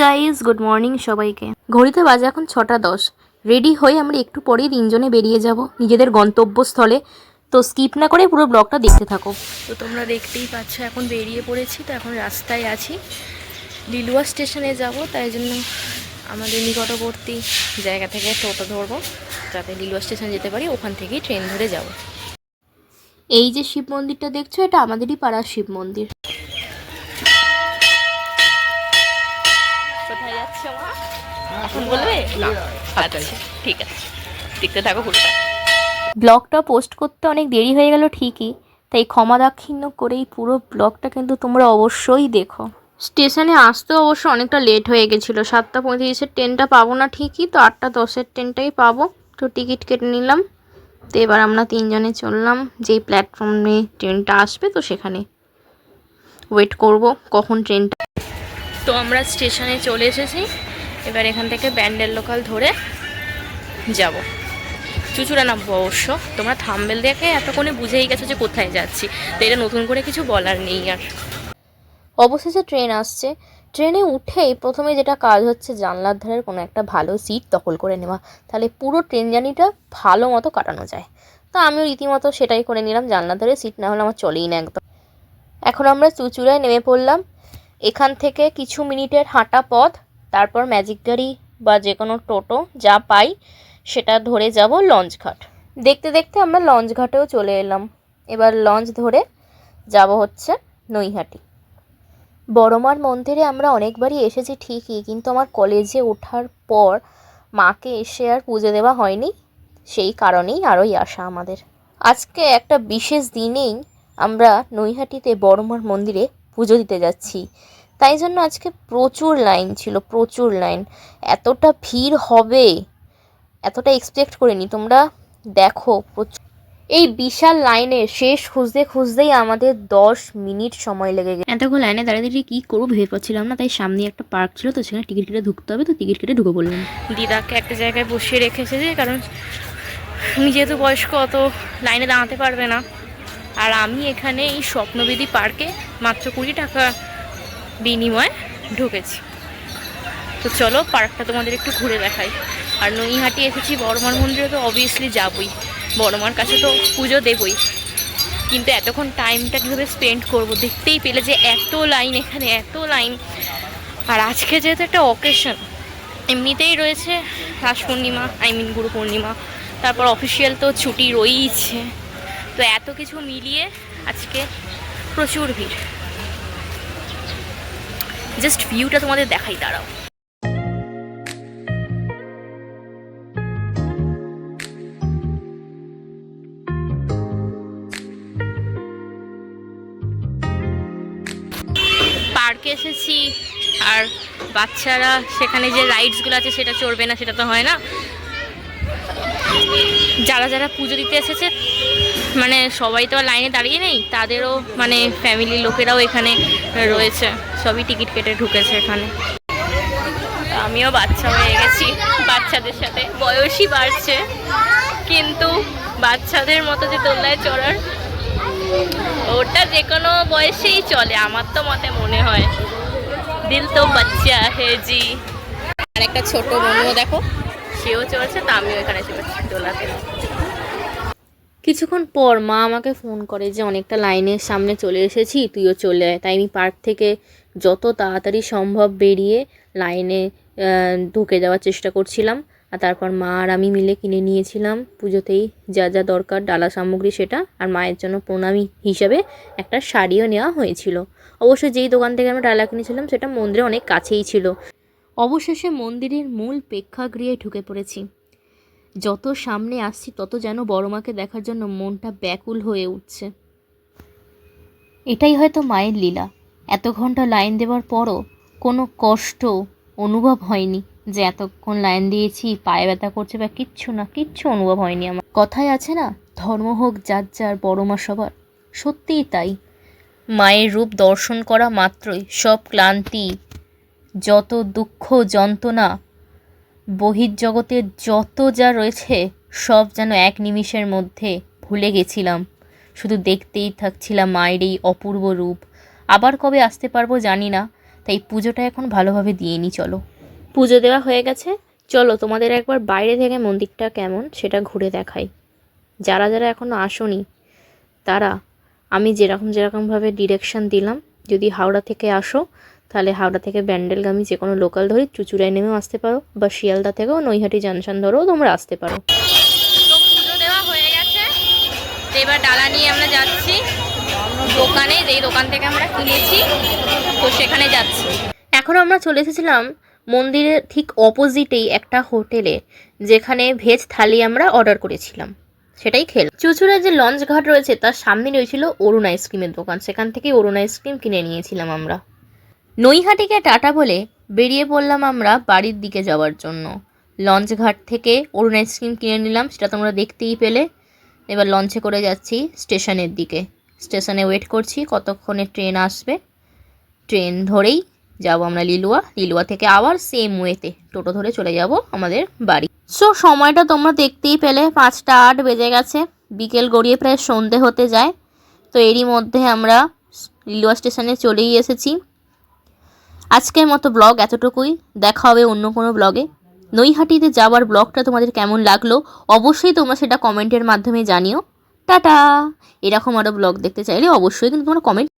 Guys, good morning সবাইকে। ঘড়িতে বাজে এখন 6টা 10। রেডি হয়ে আমরা একটু পরেই তিনজনে বেরিয়ে যাব নিজেদের গন্তব্যস্থলে। তো স্কিপ না করে পুরো ব্লগটা দেখতে থাকো। তো তোমরা দেখতেই পাচ্ছ এখন বেরিয়ে পড়েছি। তো এখন রাস্তায় আছি, লিলুয়া স্টেশনে যাব। তাই জন্য আমাদের নিকটবর্তী জায়গা থেকে টোটো ধরবো যাতে লিলুয়া স্টেশন যেতে পারি, ওখান থেকেই ট্রেন ধরে যাব। এই যে শিব মন্দিরটা দেখছো, এটা আমাদেরই পাড়ার শিব মন্দির। কোথায় যাচ্ছে মা এখন বলবে? আচ্ছা ঠিক আছে, দেখতে থাকো পুরোটা। ব্লগটা পোস্ট করতে অনেক দেরি হয়ে গেল ঠিকই, তাই ক্ষমা দাক্ষিণ্য করেই পুরো ব্লগটা কিন্তু তোমরা অবশ্যই দেখো। স্টেশনে আসতেও অবশ্য অনেকটা লেট হয়ে গেছিলো। 7:35 ট্রেনটা পাবো না ঠিকই, তো 8:10 ট্রেনটাই পাবো। তো টিকিট কেটে নিলাম। তো এবার আমরা তিনজনে চললাম যেই প্ল্যাটফর্মে ট্রেনটা আসবে, তো সেখানে ওয়েট করব কখন ট্রেনটা। তো আমরা স্টেশনে চলে এসেছি। এবার এখান থেকে ব্যান্ডেল লোকাল ধরে যাব চুচুড়া নামবো। অবশ্য তোমরা থাম্বনেল দেখে এতক্ষণে বুঝেই গেছো যে কোথায় যাচ্ছি, তো এটা নতুন করে কিছু বলার নেই আর। অবশেষে ট্রেন আসছে। ট্রেনে উঠেই প্রথমে যেটা কাজ হচ্ছে জানলার ধারের কোনো একটা ভালো সিট দখল করে নেওয়া, তাহলে পুরো ট্রেন জার্নিটা ভালো মতো কাটানো যায়। তো আমিও রীতিমতো সেটাই করে নিলাম, জানলার ধারে সিট না হলে আমার চলেই না একদম। এখন আমরা চুচুড়ায় নেমে পড়লাম। এখান থেকে কিছু মিনিটের হাঁটা পথ, তারপর ম্যাজিক গাড়ি বা যে কোনো টোটো যা পাই সেটা ধরে যাব লঞ্চঘাট। দেখতে দেখতে আমরা লঞ্চঘাটেও চলে এলাম। এবার লঞ্চ ধরে যাব হচ্ছে নৈহাটি। বড়মার মন্দিরে আমরা অনেকবারই এসেছি ঠিকই, কিন্তু আমার কলেজে ওঠার পর মাকে এসে আর পুজো দেওয়া হয়নি, সেই কারণেই আরোই আসা আমাদের। আজকে একটা বিশেষ দিনেই আমরা নৈহাটিতে বড়মার মন্দিরে পুজো দিতে যাচ্ছি, তাই জন্য আজকে প্রচুর লাইন ছিল, প্রচুর লাইন। এতটা ভিড় হবে এতটা এক্সপেক্ট করিনি। তোমরা দেখো এই বিশাল লাইনে শেষ খুঁজতে খুঁজতেই আমাদের 10 মিনিট সময় লেগে গেছে। এতক্ষণ লাইনে দাঁড়িয়ে দাঁড়িয়ে কী করবো ভেবে পাচ্ছিলাম না, তাই সামনে একটা পার্ক ছিল, তো সেখানে টিকিট কেটে ঢুকতে হবে। তো টিকিট কেটে ঢুকে পড়লাম। দিদাকে একটা জায়গায় বসিয়ে রেখেছে যে, কারণ যেহেতু বয়স্ক অত লাইনে দাঁড়াতে পারবে না। আর আমি এখানে এই স্বপ্নবেদী পার্কে মাত্র 20 টাকা বিনিময়ে ঢুকেছি। তো চলো পার্কটা তোমাদের একটু ঘুরে দেখাই। আর নৈহাটি এসেছি বড়মার মন্দিরে, তো অবভিয়াসলি যাবই, বড়মার কাছে তো পুজো দেবই। কিন্তু এতক্ষণ টাইমটা কীভাবে স্পেন্ড করব, দেখতেই পেলে যে এত লাইন, এখানে এত লাইন। আর আজকে যেহেতু একটা অকেশন, এমনিতেই রয়েছে রাস পূর্ণিমা, গুরু পূর্ণিমা, তারপর অফিসিয়াল তো ছুটি রয়েইছে। তো এত কিছু মিলিয়ে আজকে প্রচুর ভিড়। জাস্ট ভিউটা তোমাদের দেখাই, দাঁড়াও। পার্কে এসেছি আর বাচ্চারা সেখানে যে রাইডসগুলো আছে সেটা চড়বে না, সেটা তো হয় না। যারা যারা পুজো দিতে এসেছে মানে সবাই তো আর লাইনে দাঁড়িয়ে নেই, তাদেরও মানে ফ্যামিলির লোকেরাও এখানে রয়েছে, সবই টিকিট কেটে ঢুকেছে এখানে। আমিও বাচ্চা হয়ে গেছি, বাচ্চাদের সাথে বয়সই বাড়ছে, কিন্তু বাচ্চাদের মতো যে দোলনায় চড়ার, ওটা যে কোনো বয়সেই চলে আমার তো মতে মনে হয়। দিল তো বাচ্চা হে জি। আর একটা ছোট বোনও দেখো, সেও চলছে, তো আমিও এখানে চলেছি দোলাতে। কিছুক্ষণ পর মা আমাকে ফোন করে যে অনেকটা লাইনের সামনে চলে এসেছি, তুইও চলে আয়। তাই আমি পার্ক থেকে যত তাড়াতাড়ি সম্ভব বেরিয়ে লাইনে ঢুকে যাওয়ার চেষ্টা করছিলাম। আর তারপর মা আর আমি মিলে কিনে নিয়েছিলাম পুজোতেই যা যা দরকার ডালা সামগ্রী সেটা, আর মায়ের জন্য প্রণামী হিসাবে একটা শাড়িও নেওয়া হয়েছিল। অবশ্য যেই দোকান থেকে আমরা ডালা কিনেছিলাম সেটা মন্দিরে অনেক কাছেই ছিল। অবশেষে মন্দিরের মূল প্রেক্ষাগৃহে ঢুকে পড়েছি। যত সামনে আসছি তত যেন বড়মাকে দেখার জন্য মনটা ব্যাকুল হয়ে উঠছে। এটাই হয়তো মায়ের লীলা, এত ঘন্টা লাইন দেওয়ার পরও কোনো কষ্ট অনুভব হয়নি যে এতক্ষণ লাইন দিয়েছি পায়ে ব্যথা করছে বা কিচ্ছু অনুভব হয়নি আমার। কথায় আছে না, ধর্ম হোক যার যার, বড়মা সবার। সত্যিই তাই। মায়ের রূপ দর্শন করা মাত্রই সব ক্লান্তি, যত দুঃখ যন্ত্রণা, বহির্জগতের যত যা রয়েছে সব যেন এক নিমিষের মধ্যে ভুলে গেছিলাম। শুধু দেখতেই থাকছিলাম মায়ের এই অপূর্ব রূপ। আবার কবে আসতে পারবো জানি না, তাই পুজোটা এখন ভালোভাবে দিয়ে নিই। চলো, পুজো দেওয়া হয়ে গেছে, চলো তোমাদের একবার বাইরে থেকে মন্দিরটা কেমন সেটা ঘুরে দেখাই। যারা যারা এখনও আসোনি তারা আমি যেরকমভাবে ডিরেকশন দিলাম, যদি হাওড়া থেকে আসো তাহলে হাওড়া থেকে ব্যান্ডেলগামী যে কোনো লোকাল ধরে চুঁচুড়ায় নেমেও আসতে পারো, বা শিয়ালদা থেকেও নৈহাটি জাংশন ধরেও তোমরা আসতে পারো। তো পুজো দেওয়া হয়ে গেছে, তো এবার ডালা নিয়ে আমরা যাচ্ছি দোকানে, যেই দোকান থেকে আমরা কিনেছি, তো সেখানে যাচ্ছি। এখন আমরা চলে এসেছিলাম মন্দিরের ঠিক অপোজিটেই একটা হোটেলে, যেখানে ভেজ থালি আমরা অর্ডার করেছিলাম, সেটাই খেলাম। চুঁচুড়ার যে লঞ্চ ঘাট রয়েছে তার সামনে রয়েছিল অরুণ আইসক্রিমের দোকান, সেখান থেকে অরুণ আইসক্রিম কিনে নিয়েছিলাম আমরা। নৈহাটিকে টাটা বলে বেরিয়ে পড়লাম আমরা বাড়ির দিকে যাওয়ার জন্য। লঞ্চ ঘাট থেকে অরুণ আইসক্রিম কিনে নিলাম, সেটা তোমরা দেখতেই পেলে। এবার লঞ্চে করে যাচ্ছি স্টেশনের দিকে। স্টেশনে ওয়েট করছি কতক্ষণে ট্রেন আসবে, ট্রেন ধরেই যাব আমরা লিলুয়া। লিলুয়া থেকে আবার সেম ওয়েতে টোটো ধরে চলে যাব আমাদের বাড়ি। সো সময়টা তোমরা দেখতেই পেলে, 5টা 8 বেজে গেছে, বিকেল গড়িয়ে প্রায় সন্ধে হতে যায়। তো এরই মধ্যে আমরা লিলুয়া স্টেশনে চলেই এসেছি। আজকের মতো ব্লগ এতটুকুই, দেখা হবে অন্য কোনো ব্লগে। নৈহাটিতে যাওয়ার ব্লগটা তোমাদের কেমন লাগলো অবশ্যই তোমরা সেটা কমেন্টের মাধ্যমে জানিও। টাটা। এরকম আরও ব্লগ দেখতে চাইলে অবশ্যই কিন্তু তোমরা কমেন্ট